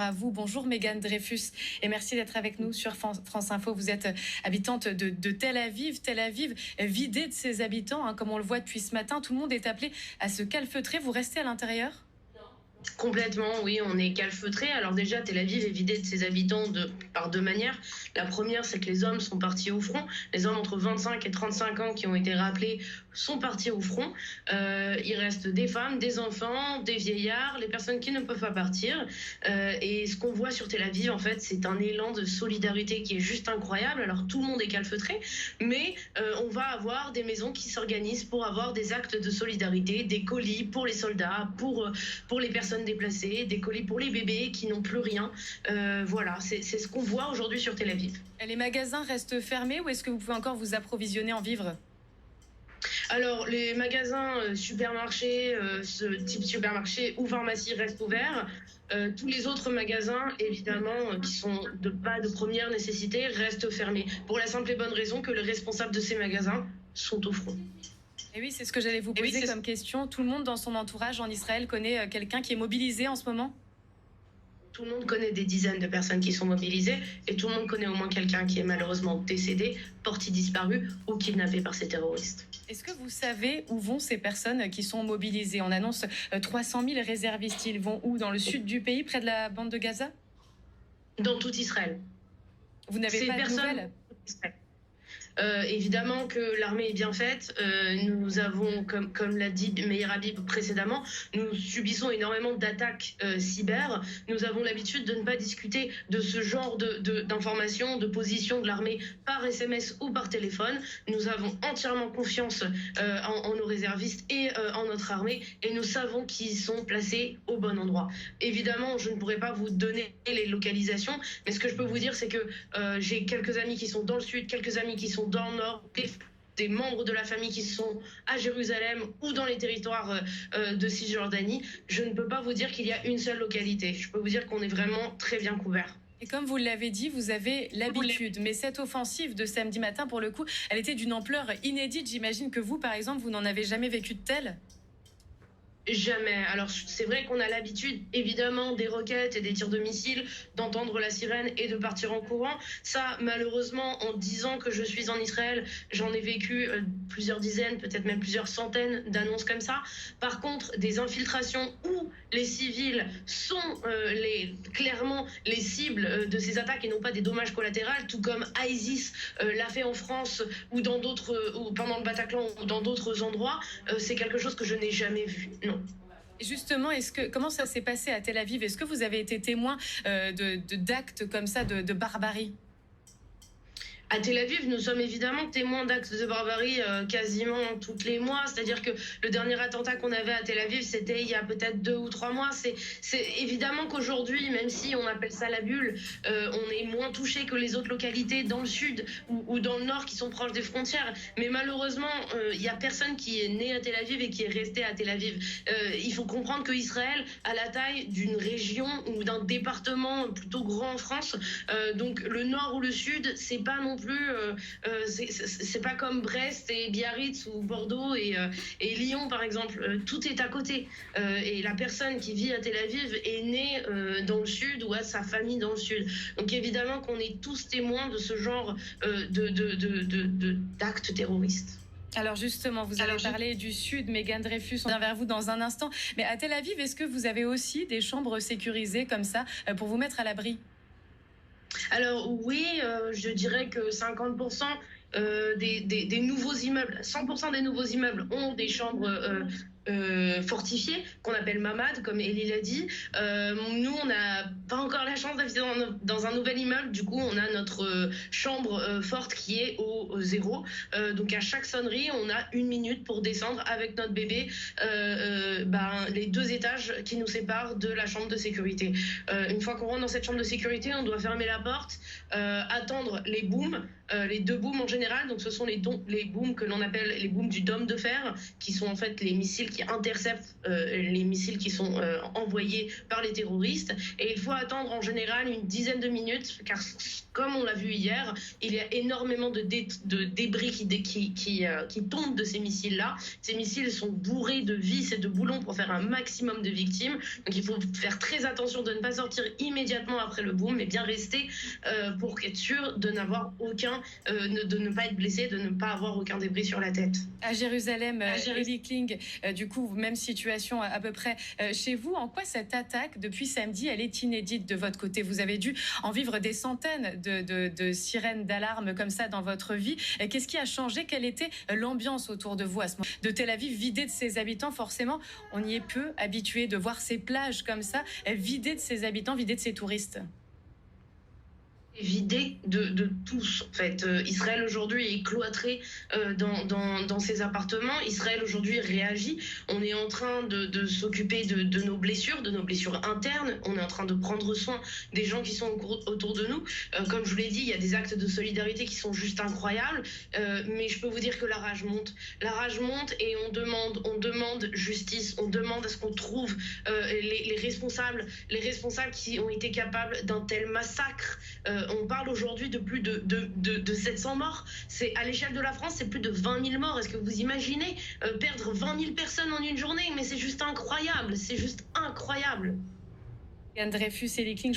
à vous. Bonjour Mégane Dreyfus et merci d'être avec nous sur France Info. Vous êtes habitante de Tel Aviv. Tel Aviv vidée de ses habitants, comme on le voit depuis ce matin. Tout le monde est appelé à se calfeutrer. Vous restez à l'intérieur ? Complètement, oui, on est calfeutré. Alors déjà, Tel Aviv est vidée de ses habitants par deux manières. La première, c'est que les hommes sont partis au front. Les hommes entre 25 et 35 ans qui ont été rappelés sont partis au front. Il reste des femmes, des enfants, des vieillards, les personnes qui ne peuvent pas partir. Et ce qu'on voit sur Tel Aviv, en fait, c'est un élan de solidarité qui est juste incroyable. Alors tout le monde est calfeutré, mais on va avoir des maisons qui s'organisent pour avoir des actes de solidarité, des colis pour les soldats, pour les personnes déplacés, des colis pour les bébés qui n'ont plus rien. Voilà, c'est ce qu'on voit aujourd'hui sur Tel Aviv. Les magasins restent fermés ou est-ce que vous pouvez encore vous approvisionner en vivres ? Alors, les magasins, supermarchés, ce type supermarché ou pharmacie restent ouverts. Tous les autres magasins, évidemment, qui sont pas de première nécessité, restent fermés. Pour la simple et bonne raison que les responsables de ces magasins sont au front. Et oui, c'est ce que j'allais vous poser comme question. Tout le monde dans son entourage en Israël connaît quelqu'un qui est mobilisé en ce moment ? Tout le monde connaît des dizaines de personnes qui sont mobilisées et tout le monde connaît au moins quelqu'un qui est malheureusement décédé, porté disparu ou kidnappé par ces terroristes. Est-ce que vous savez où vont ces personnes qui sont mobilisées ? On annonce 300 000 réservistes. Ils vont où ? Dans le sud du pays, près de la bande de Gaza ? Dans tout Israël. Vous n'avez pas de nouvelles ? Évidemment que l'armée est bien faite. Nous avons, comme l'a dit Meir Habib précédemment, nous subissons énormément d'attaques cyber. Nous avons l'habitude de ne pas discuter de ce genre d'informations, de positions de l'armée par SMS ou par téléphone. Nous avons entièrement confiance en nos réservistes et en notre armée et nous savons qu'ils sont placés au bon endroit. Évidemment, je ne pourrais pas vous donner les localisations, mais ce que je peux vous dire, c'est que j'ai quelques amis qui sont dans le sud, quelques amis qui sont dans le nord, des membres de la famille qui sont à Jérusalem ou dans les territoires de Cisjordanie. Je ne peux pas vous dire qu'il y a une seule localité. Je peux vous dire qu'on est vraiment très bien couvert. Et comme vous l'avez dit, vous avez l'habitude. Mais cette offensive de samedi matin, pour le coup, elle était d'une ampleur inédite. J'imagine que vous, par exemple, vous n'en avez jamais vécu de telle ? Jamais. Alors c'est vrai qu'on a l'habitude évidemment des roquettes et des tirs de missiles, d'entendre la sirène et de partir en courant. Ça, malheureusement, en 10 ans que je suis en Israël, j'en ai vécu plusieurs dizaines, peut-être même plusieurs centaines d'annonces comme ça. Par contre, des infiltrations où les civils sont clairement les cibles de ces attaques et non pas des dommages collatéraux, tout comme ISIS l'a fait en France ou dans d'autres, ou pendant le Bataclan ou dans d'autres endroits, c'est quelque chose que je n'ai jamais vu. Non. Justement, comment ça s'est passé à Tel Aviv ? Est-ce que vous avez été témoin d'actes comme ça de barbarie ? À Tel Aviv, nous sommes évidemment témoins d'actes de barbarie quasiment tous les mois. C'est-à-dire que le dernier attentat qu'on avait à Tel Aviv, c'était il y a peut-être 2 ou 3 mois. C'est évidemment qu'aujourd'hui, même si on appelle ça la bulle, on est moins touché que les autres localités dans le sud ou dans le nord qui sont proches des frontières. Mais malheureusement, il n'y a personne qui est né à Tel Aviv et qui est resté à Tel Aviv. Il faut comprendre que Israël a la taille d'une région ou d'un département plutôt grand en France. Donc le nord ou le sud, c'est pas non plus c'est pas comme Brest et Biarritz ou Bordeaux et Lyon par exemple. Tout est à côté et la personne qui vit à Tel Aviv est née dans le sud ou a sa famille dans le sud. Donc évidemment qu'on est tous témoins de ce genre d'actes terroristes. Alors justement, vous avez parlé du Sud, Mégane Dreyfus, on vient vers vous dans un instant. Mais à Tel Aviv, est-ce que vous avez aussi des chambres sécurisées comme ça pour vous mettre à l'abri ? Alors oui, je dirais que 50% des nouveaux immeubles, 100% des nouveaux immeubles ont des chambres fortifiées qu'on appelle mamad, comme Elie l'a dit. Nous, on n'a pas encore la chance d'habiter dans un nouvel immeuble. Du coup, on a notre chambre forte qui est au 0. Donc à chaque sonnerie, on a 1 minute pour descendre avec notre bébé les 2 étages qui nous séparent de la chambre de sécurité. Une fois qu'on rentre dans cette chambre de sécurité, on doit fermer la porte, attendre les booms, les 2 booms en général. Donc ce sont les booms que l'on appelle les booms du dôme de fer, qui sont en fait les missiles qui interceptent les missiles qui sont envoyés par les terroristes. Et il faut attendre en général une dizaine de minutes, car Comme on l'a vu hier, il y a énormément de débris qui tombent de ces missiles-là. Ces missiles sont bourrés de vis et de boulons pour faire un maximum de victimes. Donc il faut faire très attention de ne pas sortir immédiatement après le boom, mais bien rester pour être sûr de n'avoir aucun, de ne pas être blessé, de ne pas avoir aucun débris sur la tête. À Jérusalem, Eli Kling, du coup, même situation à peu près chez vous. En quoi cette attaque, depuis samedi, elle est inédite de votre côté? Vous avez dû en vivre des centaines de sirènes d'alarme comme ça dans votre vie. Qu'est-ce qui a changé? Quelle était l'ambiance autour de vous à ce moment? De Tel Aviv vidée de ses habitants, forcément, on y est peu habitué de voir ces plages comme ça, vidées de ses habitants, vidées de ses touristes. Vidé de tous. En fait, Israël aujourd'hui est cloîtré dans ses appartements. Israël aujourd'hui réagit. On est en train de s'occuper de nos blessures internes. On est en train de prendre soin des gens qui sont autour de nous. Comme je vous l'ai dit, il y a des actes de solidarité qui sont juste incroyables. Mais je peux vous dire que la rage monte. La rage monte et on demande justice. On demande à ce qu'on trouve les responsables qui ont été capables d'un tel massacre. On parle aujourd'hui de plus de 700 morts. C'est à l'échelle de la France, c'est plus de 20 000 morts. Est-ce que vous imaginez perdre 20 000 personnes en une journée? Mais c'est juste incroyable. C'est juste incroyable. Yann Dreyfus et Eli Kling.